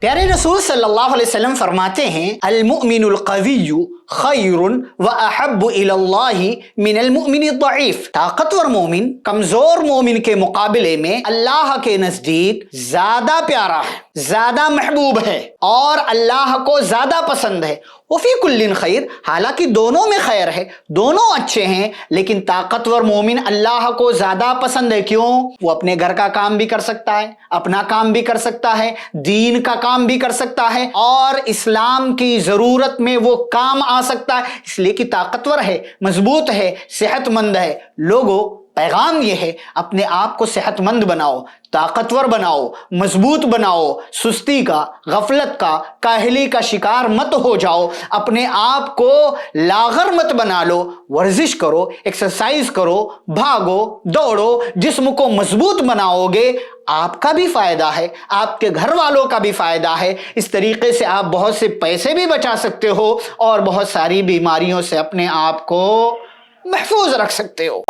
प्यारे रसूल सल्लल्लाहु अलैहि वसल्लम फरमाते हैं अल मुमिनुल क़विय्यु खैरुन व अहब्बु इलल्लाहि मिनल मुमिनिद दईफ। ताकतवर मोमिन कमजोर मोमिन के मुकाबले में अल्लाह के नजदीक ज्यादा प्यारा है, ज्यादा महबूब है और अल्लाह को ज्यादा पसंद है। वफी कुल्लिन खैर, हालांकि दोनों में खैर है, दोनों अच्छे हैं, लेकिन ताकतवर मोमिन अल्लाह को ज्यादा पसंद है। क्यों? वो अपने घर का काम भी कर सकता है, अपना काम भी कर सकता है, दीन का काम भी कर सकता है और इस्लाम की जरूरत में वो काम आ सकता है, इसलिए कि ताकतवर है, मजबूत है, सेहतमंद है। लोगों, पैगाम ये है, अपने आप को सेहतमंद बनाओ, ताकतवर बनाओ, मजबूत बनाओ, सुस्ती का, गफलत का, काहली का शिकार मत हो जाओ, अपने आप को लागर मत बना लो। वर्जिश करो, एक्सरसाइज करो, भागो, दौड़ो, जिस्म को मजबूत बनाओगे, आपका भी फायदा है, आपके घर वालों का भी फायदा है। इस तरीके से आप बहुत से पैसे भी बचा सकते हो और बहुत सारी बीमारियों से अपने आप को महफूज रख सकते हो।